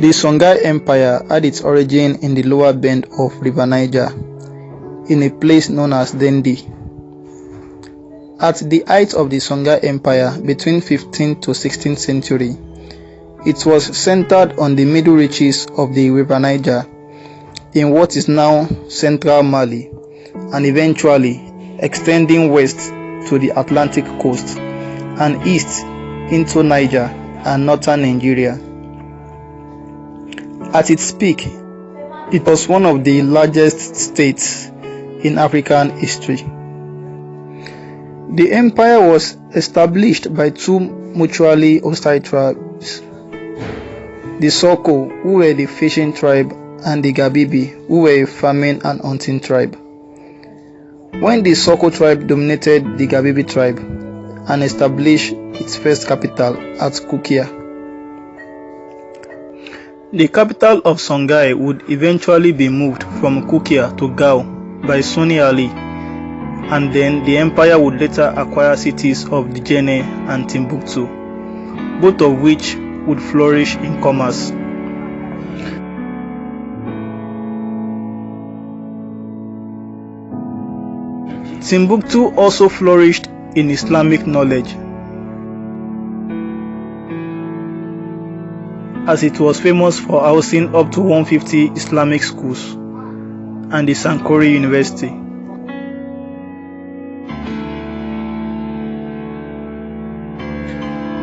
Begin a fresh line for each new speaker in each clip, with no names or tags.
The Songai Empire had its origin in the lower bend of River Niger, in a place known as Dendi. At the height of the Songai Empire between 15th to 16th century, it was centered on the middle reaches of the River Niger in what is now central Mali, and eventually extending west to the Atlantic coast and east into Niger and northern Nigeria. At its peak, it was one of the largest states in African history. The empire was established by two mutually hostile tribes, the Soko, who were the fishing tribe, and the Gabibi, who were a farming and hunting tribe. When the Soko tribe dominated the Gabibi tribe and established its first capital at Kukia. The capital of Songai would eventually be moved from Kukia to Gao by Soni Ali, and then the empire would later acquire cities of Djenne and Timbuktu, both of which would flourish in commerce. Timbuktu also flourished in Islamic knowledge, as it was famous for housing up to 150 Islamic schools and the Sankore University.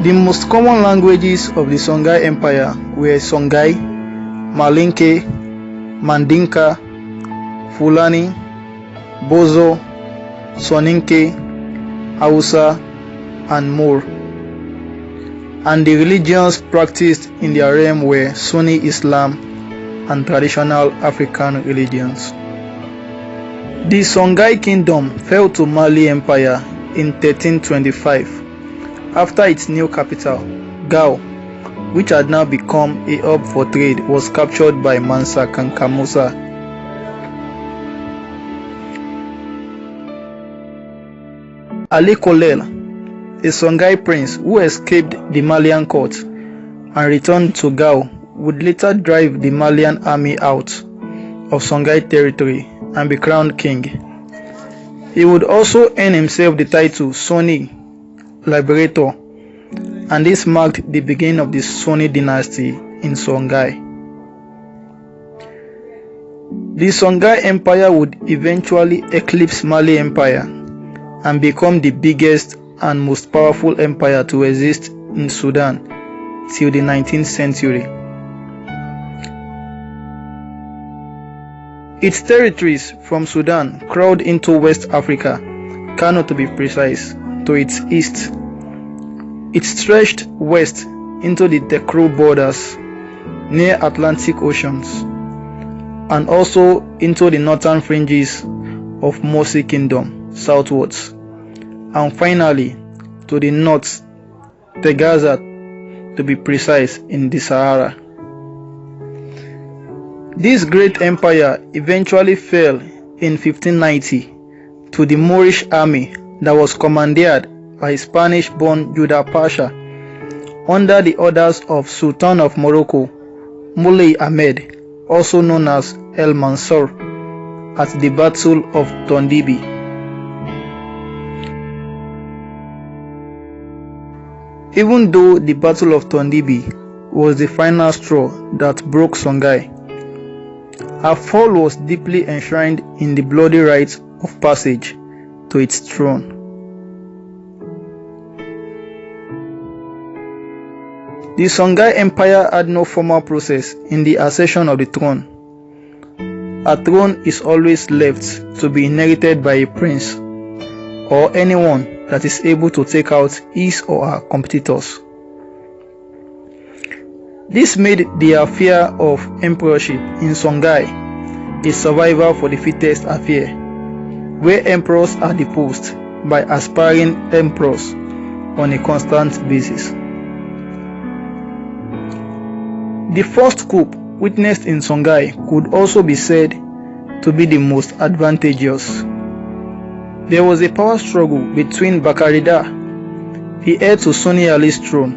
The most common languages of the Songai Empire were Songai, Malinke, Mandinka, Fulani, Bozo, Soninke, Hausa, and more. And the religions practiced in their realm were Sunni Islam and traditional African religions. The Songai Kingdom fell to Mali Empire in 1325 after its new capital, Gao, which had now become a hub for trade, was captured by Mansa Kanka-Musa. Ali Kolel, a Songai prince who escaped the Malian court and returned to Gao, would later drive the Malian army out of Songai territory and be crowned king. He would also earn himself the title Soni, Liberator, and this marked the beginning of the Soni dynasty in Songai. The Songai Empire would eventually eclipse Mali Empire and become the biggest and most powerful empire to exist in Sudan till the 19th century. Its territories from Sudan crawled into West Africa, Kano to be precise, to its east. It stretched west into the Tekru borders near Atlantic Oceans, and also into the northern fringes of Mosi Kingdom southwards, and finally to the north, Tegaza to be precise, in the Sahara. This great empire eventually fell in 1590 to the Moorish army that was commandeered by Spanish-born Judah Pasha under the orders of Sultan of Morocco, Moulay Ahmed, also known as El Mansur, at the Battle of Tondibi. Even though the Battle of Tondibi was the final straw that broke Songai, her fall was deeply enshrined in the bloody rites of passage to its throne. The Songai Empire had no formal process in the accession of the throne. A throne is always left to be inherited by a prince or anyone that is able to take out his or her competitors. This made the affair of emperorship in Songai a survival for the fittest affair, where emperors are deposed by aspiring emperors on a constant basis. The first coup witnessed in Songai could also be said to be the most advantageous. There was a power struggle between Bakarida, the heir to Soni Ali's throne,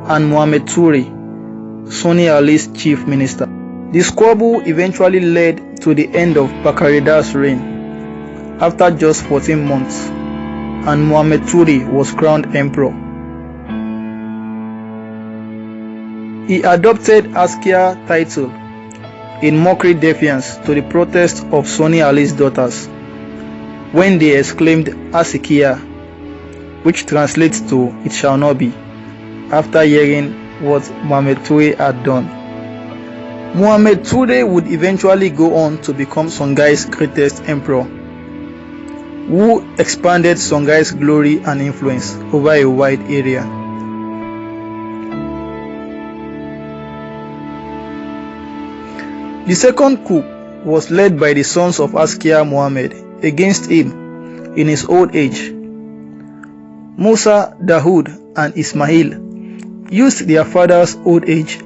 and Muhammad Toure, Sonny Ali's chief minister. The squabble eventually led to the end of Bakarida's reign after just 14 months, and Muhammad Toure was crowned emperor. He adopted Askia title in mockery defiance to the protest of Sonny Ali's daughters when they exclaimed Askia, which translates to "it shall not be," after hearing what Muhammad Toure had done. Muhammad Toure would eventually go on to become Songai's greatest emperor, who expanded Songai's glory and influence over a wide area. The second coup was led by the sons of Askia Muhammad against him in his old age. Musa, Dawood, and Ismail used their father's old age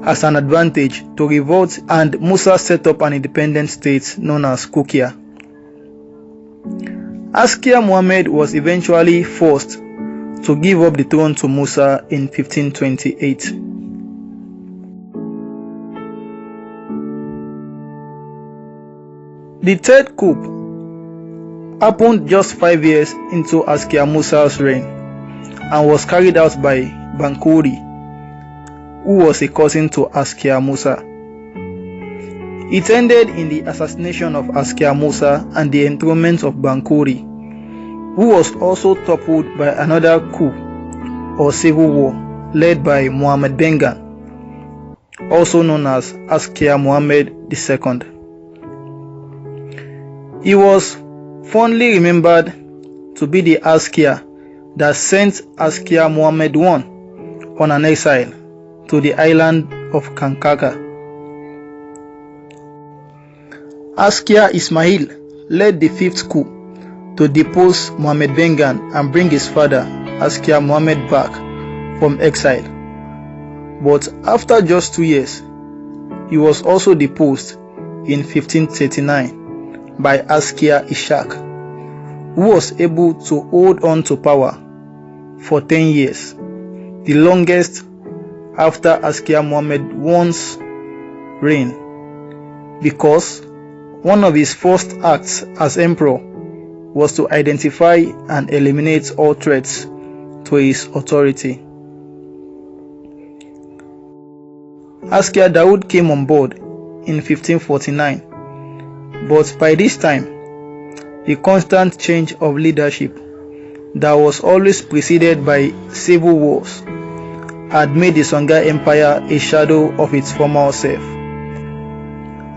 as an advantage to revolt, and Musa set up an independent state known as Kukia. Askia Muhammad was eventually forced to give up the throne to Musa in 1528. The third coup happened just 5 years into Askia Musa's reign and was carried out by Bankuri, who was a cousin to Askia Musa. It ended in the assassination of Askia Musa and the enthronement of Bankuri, who was also toppled by another coup or civil war led by Muhammad Bengan, also known as Askia Muhammad II. He was fondly remembered to be the Askia that sent Askia Muhammad I on an exile to the island of Kankaka. Askia Ismail led the fifth coup to depose Muhammad Bengan and bring his father Askia Muhammad back from exile. But after just 2 years, he was also deposed in 1539 by Askia Ishak, who was able to hold on to power for 10 years, the longest after Askia Muhammad I's reign, because one of his first acts as emperor was to identify and eliminate all threats to his authority. Askia Dawood came on board in 1549, but by this time, the constant change of leadership that was always preceded by civil wars had made the Songai Empire a shadow of its former self.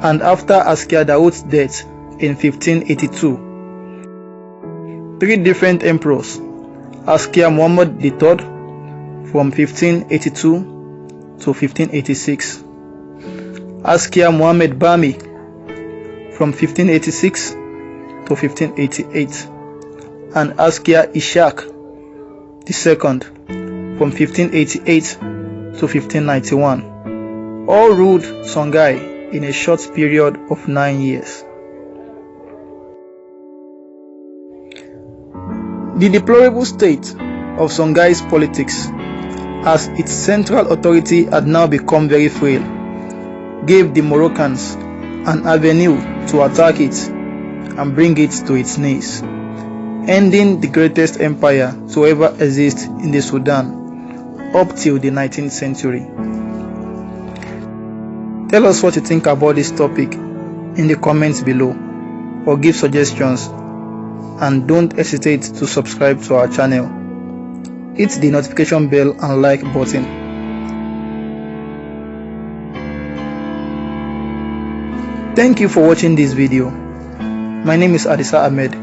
And after Askia Dawood's death in 1582, 3 different emperors, Askia Muhammad III from 1582 to 1586, Askia Muhammad Bami from 1586 to 1588, and Askia Ishak II from 1588 to 1591, all ruled Songai in a short period of 9 years. The deplorable state of Songai's politics, as its central authority had now become very frail, gave the Moroccans an avenue to attack it and bring it to its knees, ending the greatest empire to ever exist in the Sudan up till the 19th century. Tell us what you think about this topic in the comments below, or give suggestions, and don't hesitate to subscribe to our channel. Hit the notification bell and like button. Thank you for watching this video. My name is Adisa Ahmed.